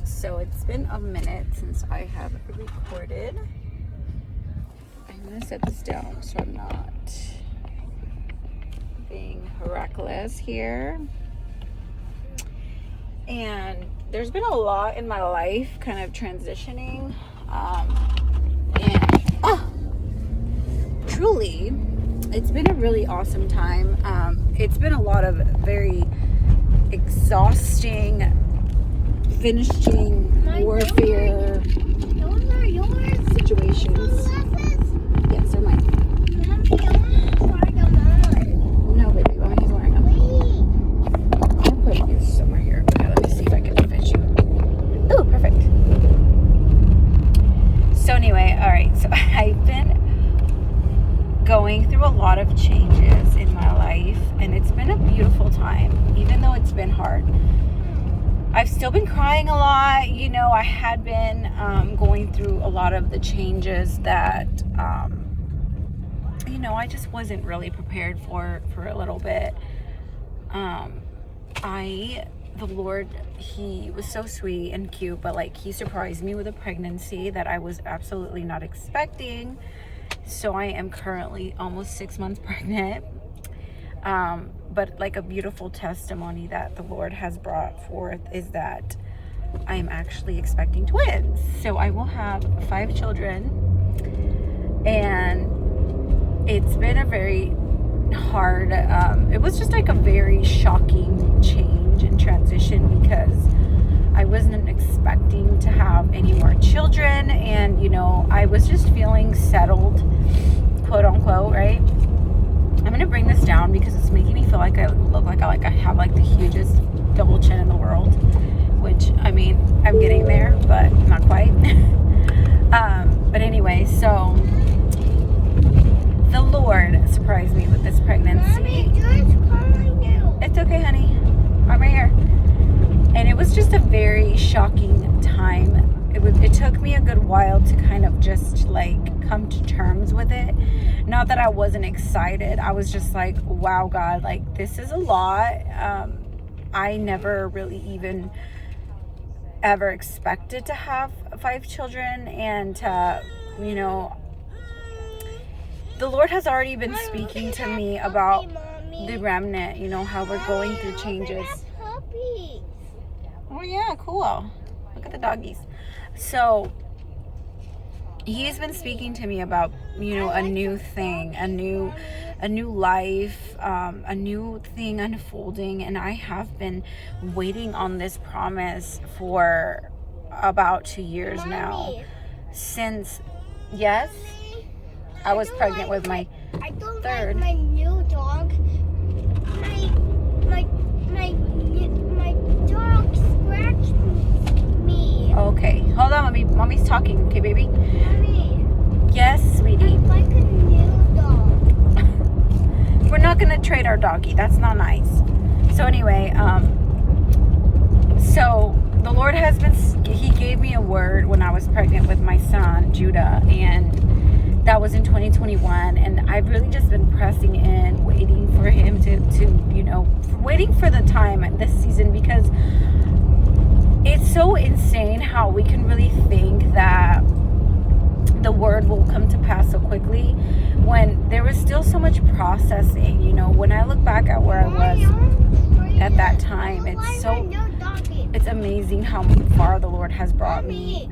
So it's been a minute since I have recorded. I'm gonna set this down so I'm not being reckless here. And there's been a lot in my life kind of transitioning. Truly, it's been a really awesome time. It's been a lot of very exhausting, finishing warfare situations. Yes, they're mine. No, baby, mommy's wearing them. I'll put you somewhere here. Okay, let me see if I can fit you. Oh, perfect. So anyway, all right. So I've been going through a lot of changes in my life, and it's been a beautiful time, even though it's been hard. I've still been crying a lot. You know, I had been going through a lot of the changes that, you know, I just wasn't really prepared for a little bit. The Lord, He was so sweet and cute, but like He surprised me with a pregnancy that I was absolutely not expecting. So I am currently almost 6 months pregnant. But like a beautiful testimony that the Lord has brought forth is that I am actually expecting twins. So I will have 5 children, and it's been a very hard, it was just like a very shocking change and transition because I wasn't expecting to have any more children, and you know, I was just feeling settled, quote unquote, right? I'm gonna bring this down because it's making me feel like I look like I have like the hugest double chin in the world, which I mean, I'm getting there, but not quite. But anyway, so the Lord surprised me with this pregnancy. Mommy, George's calling you. It's okay, honey. I'm right here. And it was just a very shocking time. It took me a good while to kind of just like come to terms with it. Not that I wasn't excited. I was just like, wow, God, like this is a lot. I never really even ever expected to have 5 children, and you know, the Lord has already been speaking to me about the remnant, you know, how we're going through changes. Oh yeah, cool. Look at the doggies. So He's been speaking to me about, you know, a new thing, a new life, a new thing unfolding, and I have been waiting on this promise for about 2 years now. Since, yes, I was pregnant with my third. Like my new dog. My dog scratched me. Okay, hold on, mommy's talking. Okay, baby. Mommy, Yes, sweetie. I'd like a new dog. We're not gonna trade our doggy. That's not nice. So anyway, so the Lord has been. He gave me a word when I was pregnant with my son Judah, and that was in 2021. And I've really just been pressing in, waiting for him to you know, waiting for the time this season, because it's so insane how we can really think that the word will come to pass so quickly when there was still so much processing. You know, when I look back at where I was at that time, it's amazing how far the Lord has brought me.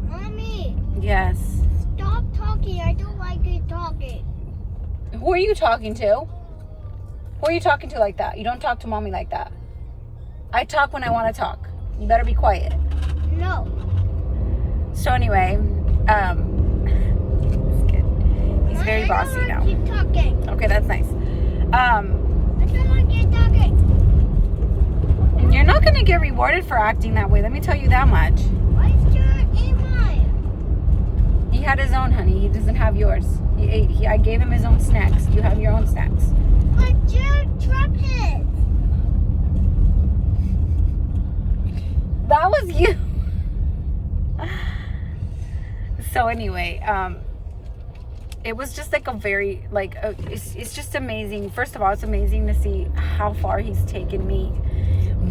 Mommy, Yes. stop talking. I don't like you talking. Who are you talking to? Who are you talking to like that? You don't talk to mommy like that. I talk when I want to talk. You better be quiet. No. So anyway, he's very bossy now. Keep talking. Okay, that's nice. I don't like you talking. You're not gonna get rewarded for acting that way. Let me tell you that much. Why is George in mine? He had his own, honey. He doesn't have yours. I gave him his own snacks. You have your own snacks. But George dropped his. That was you. So anyway, it was just like a very, like, it's just amazing. First of all, it's amazing to see how far he's taken me,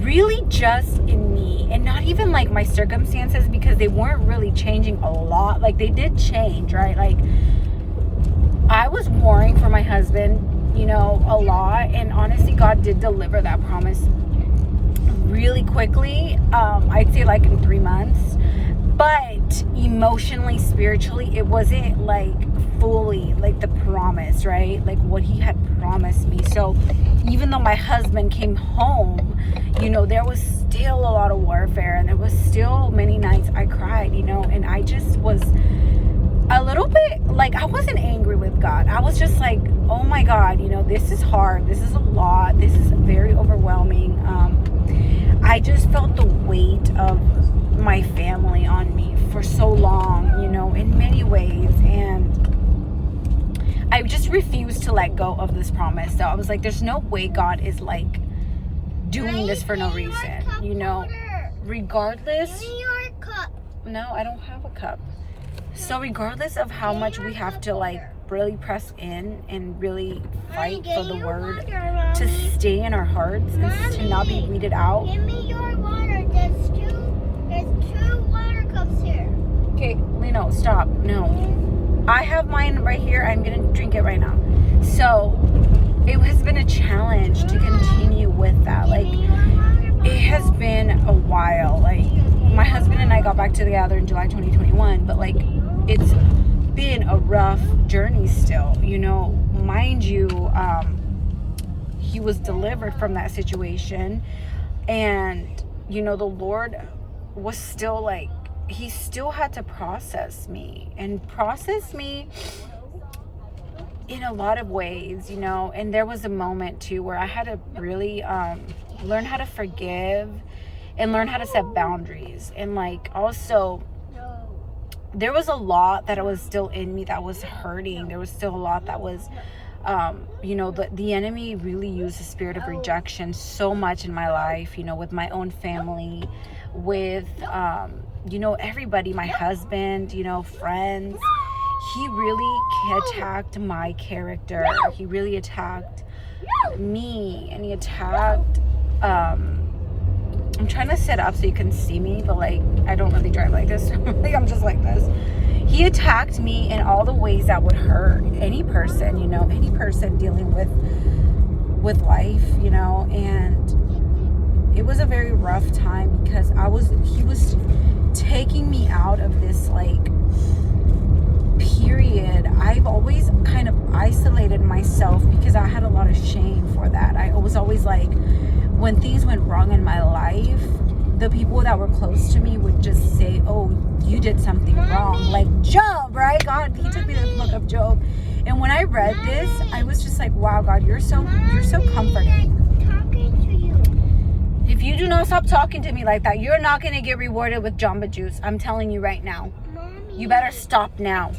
really just in me. and not even like my circumstances, because they weren't really changing a lot. Like they did change, right? Like I was warring for my husband, you know, a lot, and honestly God did deliver that promise really quickly. I'd say like in 3 months, but emotionally, spiritually, it wasn't like fully like the promise, right? Like what he had promised me. So even though my husband came home, you know, there was still a lot of warfare, and there was still many nights I cried, you know, and I just was a little bit like, I wasn't angry with God. I was just like, oh my God, you know, this is hard. This is a lot. This is very overwhelming. I just felt the weight of my family on me for so long, you know, in many ways. And I just refused to let go of this promise. So I was like, there's no way God is like doing this for no reason, you know, regardless. Give me your cup. No, I don't have a cup. So regardless of how much we have to like really press in and really fight for the word to stay in our hearts and to not be weeded out. Give me your water. There's two water cups here. Okay, Lino, stop. No. I have mine right here. I'm going to drink it right now. So it has been a challenge to continue with that. Like, it has been a while. Like, my husband and I got back together in July 2021, but like, it's been a rough journey still, you know. Mind you, he was delivered from that situation, and you know, the Lord was still like, he still had to process me in a lot of ways, you know. And there was a moment too where I had to really learn how to forgive and learn how to set boundaries. And like, also, there was a lot that was still in me that was hurting. There was still a lot that was, you know, the enemy really used the spirit of rejection so much in my life, you know, with my own family, with, you know, everybody, my husband, you know, friends. He really attacked my character. He really attacked me, and he attacked, I'm trying to sit up so you can see me, but like, I don't really drive like this. Like, I'm just like this. He attacked me in all the ways that would hurt any person, you know, any person dealing with life, you know. And it was a very rough time because he was taking me out of this like period. I've always kind of isolated myself because I had a lot of shame for that. I was always like, when things went wrong in my life, the people that were close to me would just say, oh, you did something wrong. Like Job, right? God, he took me to the book of Job. And when I read this, I was just like, wow, God, you're so comforting. Talking to you. If you do not stop talking to me like that, you're not going to get rewarded with Jamba Juice. I'm telling you right now. Mommy, You better stop now.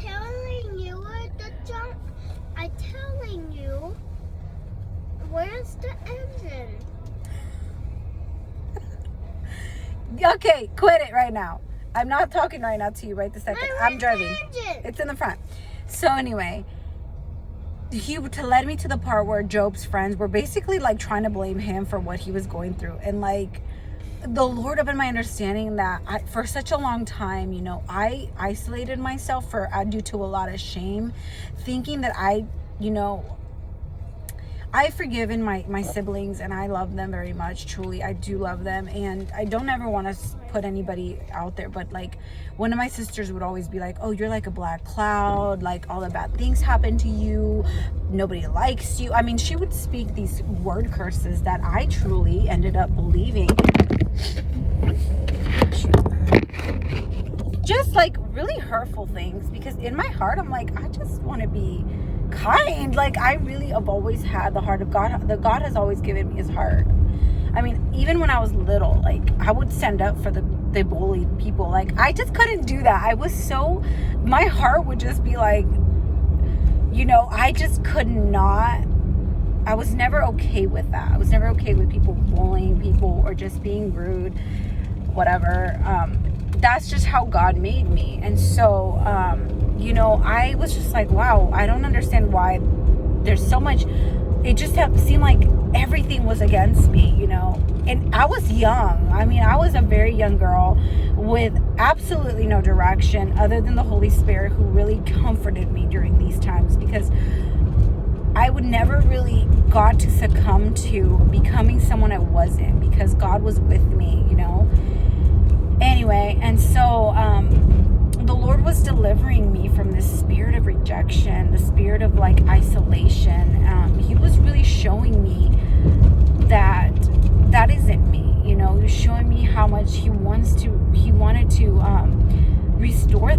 I'm telling you, where's the engine? Okay, quit it right now. I'm not talking right now to you right this second. I'm driving. Engine? It's in the front. So anyway, he led me to the part where Job's friends were basically like trying to blame him for what he was going through. And like, the Lord opened my understanding that for such a long time, you know, I isolated myself due to a lot of shame, thinking that I've forgiven my siblings, and I love them very much. Truly, I do love them, and I don't ever want to put anybody out there, but like, one of my sisters would always be like, oh, you're like a black cloud, like all the bad things happen to you, nobody likes you. I mean, she would speak these word curses that I truly ended up believing. Just like really hurtful things, because in my heart I'm like, I just want to be kind. Like, I really have always had the heart of God. The God has always given me his heart. I mean, even when I was little, like, I would stand up for the bullied people. Like, I just couldn't do that. My heart would just be like, you know, I just could not. I was never okay with that. I was never okay with people bullying people or just being rude, whatever. That's just how God made me. And so, you know, I was just like, wow, I don't understand why there's so much. It just seemed like everything was against me, you know. and I was young. I mean, I was a very young girl with absolutely no direction other than the Holy Spirit, who really comforted me during these times, because I would never really got to succumb to becoming someone I wasn't, because God was with me, you know. Anyway, and so the Lord was delivering me from this spirit of rejection, the spirit of like isolation. He was really showing me that isn't me, you know. He was showing me how much he wanted to restore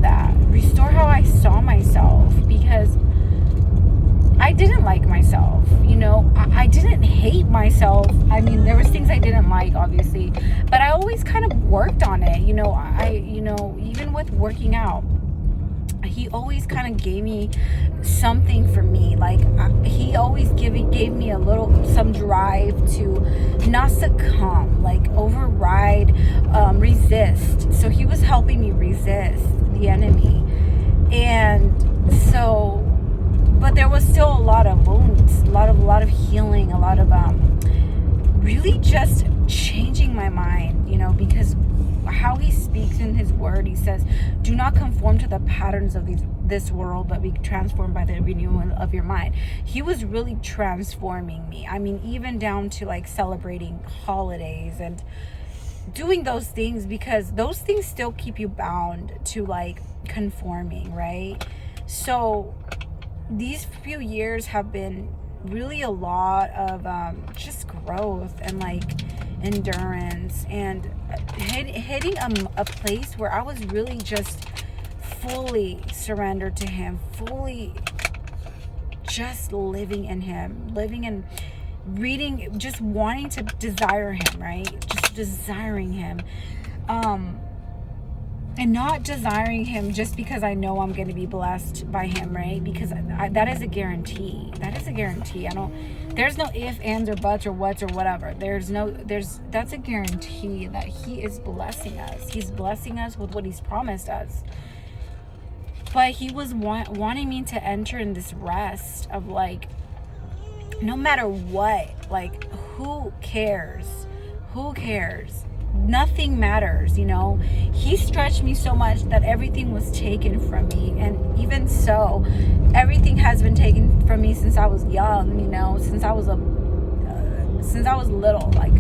how I saw myself, because I didn't like myself, you know. I didn't hate myself. I mean, there was things I didn't like, obviously, but I always kind of worked on it, you know. Even with working out, he always kind of gave me something for me. Like, he always gave me some drive to not succumb, like override, resist. So he was helping me resist the enemy. And so, but there was still a lot of wounds, a lot of healing, a lot of really just changing my mind, you know, because how he speaks in his word, he says, do not conform to the patterns of this world, but be transformed by the renewal of your mind. He was really transforming me. I mean, even down to like celebrating holidays and doing those things, because those things still keep you bound to like conforming, right? So these few years have been really a lot of just growth and like endurance, and hitting a place where I was really just fully surrendered to him, fully just living in him, living and reading, just wanting to desire him, right? Just desiring him. And not desiring him just because I know I'm going to be blessed by him, right? Because that is a guarantee. That is a guarantee. There's no if, ands, or buts, or whats, or whatever. That's a guarantee that he is blessing us. He's blessing us with what he's promised us. But he was wanting me to enter in this rest of like, no matter what, like, who cares? Who cares? Nothing matters, you know. He stretched me so much that everything was taken from me, and even so, everything has been taken from me since I was young, you know, since I was little, like.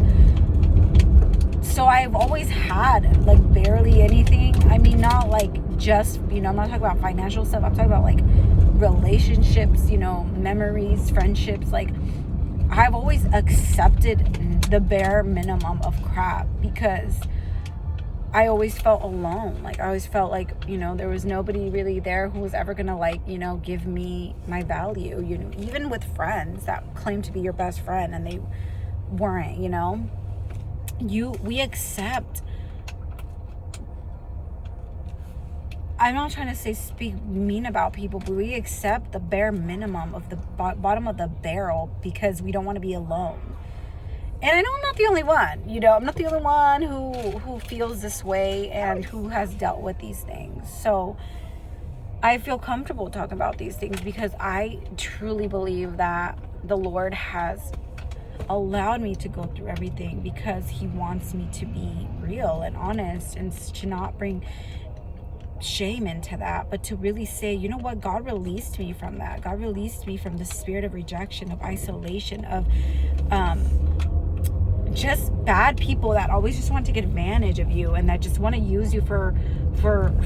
So I've always had like barely anything. I mean, not like just, you know, I'm not talking about financial stuff. I'm talking about like relationships, you know, memories, friendships. Like, I've always accepted the bare minimum of crap, because I always felt alone. Like, I always felt like, you know, there was nobody really there who was ever gonna, like, you know, give me my value, you know, even with friends that claim to be your best friend and they weren't, you know. We accept, I'm not trying to say speak mean about people, but we accept the bare minimum of the bottom of the barrel because we don't want to be alone. And I know I'm not the only one, you know. I'm not the only one who feels this way and who has dealt with these things. So I feel comfortable talking about these things because I truly believe that the Lord has allowed me to go through everything because he wants me to be real and honest, and to not bring shame into that, but to really say, you know what, God released me from that. God released me from the spirit of rejection, of isolation, of just bad people that always just want to take advantage of you and that just want to use you for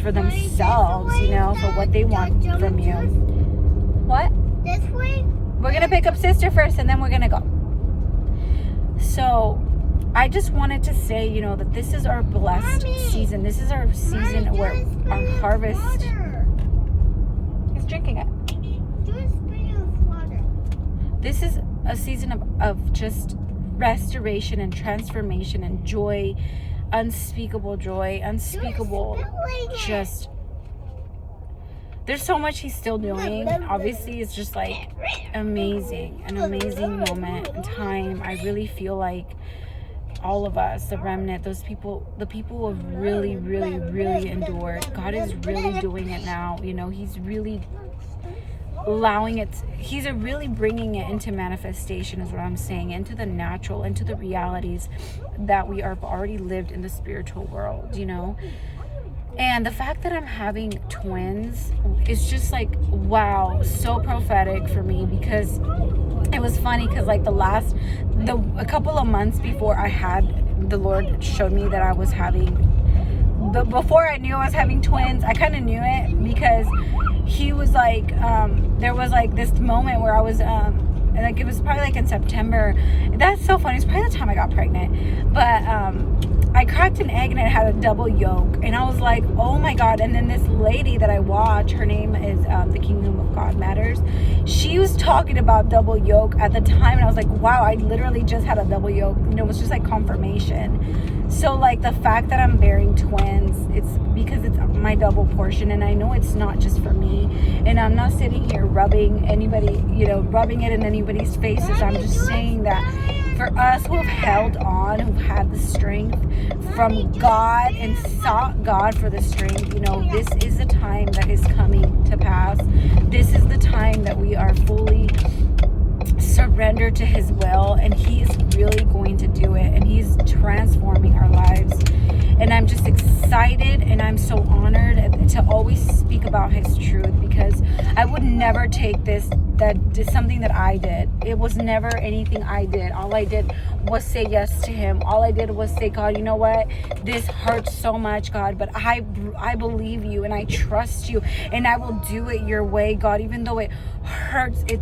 themselves, you know, for what they want from you. What? This way? We're gonna pick up sister first and then we're gonna go. So I just wanted to say, you know, that this is our blessed season. This is our season where our harvest. He's drinking it. This is a season of just restoration and transformation and joy, unspeakable joy, unspeakable just. There's so much he's still doing. Obviously, it's just like amazing, an amazing moment in time. I really feel like all of us, the remnant, those people, the people who have really, really, really endured, God is really doing it now. You know, he's really allowing it, he's really bringing it into manifestation, is what I'm saying, into the natural, into the realities that we are already lived in the spiritual world, you know. And the fact that I'm having twins is just like, wow, so prophetic for me, because it was funny, because like a couple of months before I had, the Lord showed me that I was having, before I knew I was having twins, I kind of knew it, because he was like, there was like this moment where I was, like it was probably like in September. That's so funny. It's probably the time I got pregnant. But I cracked an egg and it had a double yolk. And I was like, oh my God. And then this lady that I watch, her name is The Kingdom of God Matters. She was talking about double yolk at the time. And I was like, wow, I literally just had a double yolk. You know, it was just like confirmation. So like the fact that I'm bearing twins, it's because it's my double portion. And I know it's not just for me. And I'm not sitting here rubbing anybody, you know, rubbing it in anybody's faces. I'm just saying that for us who have held on, who've had the strength from God and sought God for the strength, you know, this is the time that is coming to pass. This is the time that we are fully surrendered to his will, and he is really going to do it, and he's transforming our lives. And I'm just excited, and I'm so honored to always speak about his truth, because I would never take this, that is something that I did. It was never anything I did. All I did was say yes to him. All I did was say, God, you know what? This hurts so much, God, but I believe you, and I trust you, and I will do it your way, God. Even though it hurts, it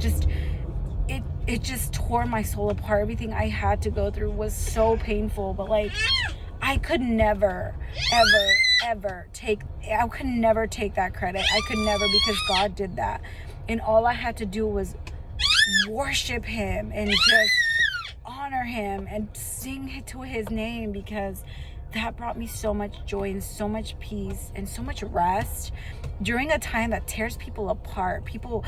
just tore my soul apart. Everything I had to go through was so painful, but like, I could never, ever take that credit. I could never, because God did that. And all I had to do was worship him and just honor him and sing to his name, because that brought me so much joy and so much peace and so much rest during a time that tears people apart. People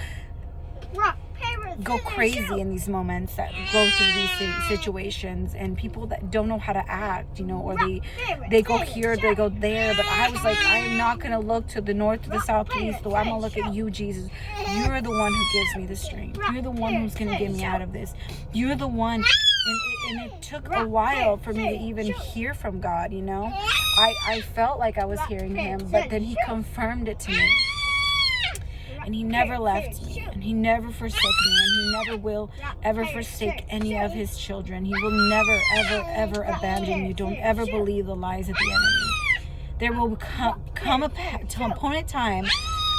go crazy in these moments, that go through these situations, and people that don't know how to act, you know, or they go here, they go there. But I was like, I am not going to look to the north, to the south, to the east. I'm going to look at you, Jesus. You're the one who gives me the strength. You're the one who's going to get me out of this. You're the one. And it took a while for me to even hear from God, you know. I felt like I was hearing him, but then he confirmed it to me. And he never left me, and he never forsook me, and he never will ever forsake any of his children. He will never, ever abandon you. Don't ever believe the lies of the enemy. There will come a point in time.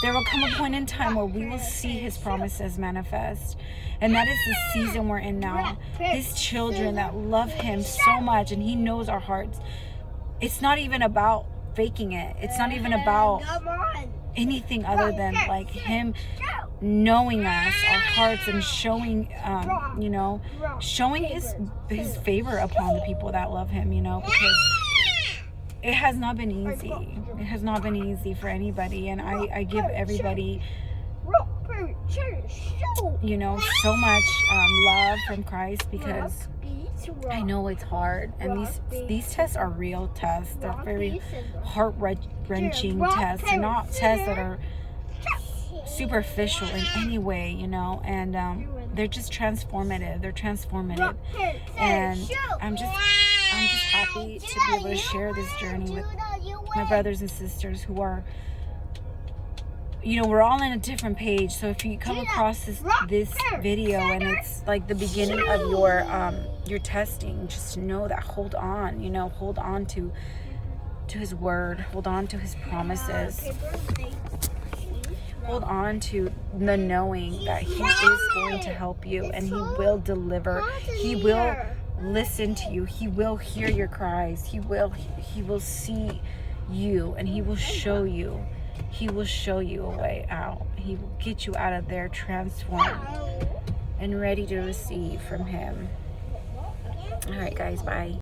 There will come a point in time where we will see his promises manifest. And that is the season we're in now. His children that love him so much, and he knows our hearts. It's not even about faking it. It's not even about anything other than like him knowing us, our hearts, and showing you know, showing his favor upon the people that love him, you know, because it has not been easy. It has not been easy for anybody, and I give everybody, you know, so much love from Christ, because I know it's hard, and these tests are real tests. They're very heart-wrenching tests. They're not tests that are superficial in any way, you know, and they're just transformative. They're transformative, and I'm just happy to be able to share this journey with my brothers and sisters who are, you know, we're all in a different page. So if you come across this video and it's like the beginning of your testing, just know that hold on, you know, hold on to his word, hold on to his promises, hold on to the knowing that he is going to help you, and he will deliver. He will listen to you. He will hear your cries. He will see you, and he will show you. He will show you a way out. He will get you out of there transformed and ready to receive from him. All right, guys, bye.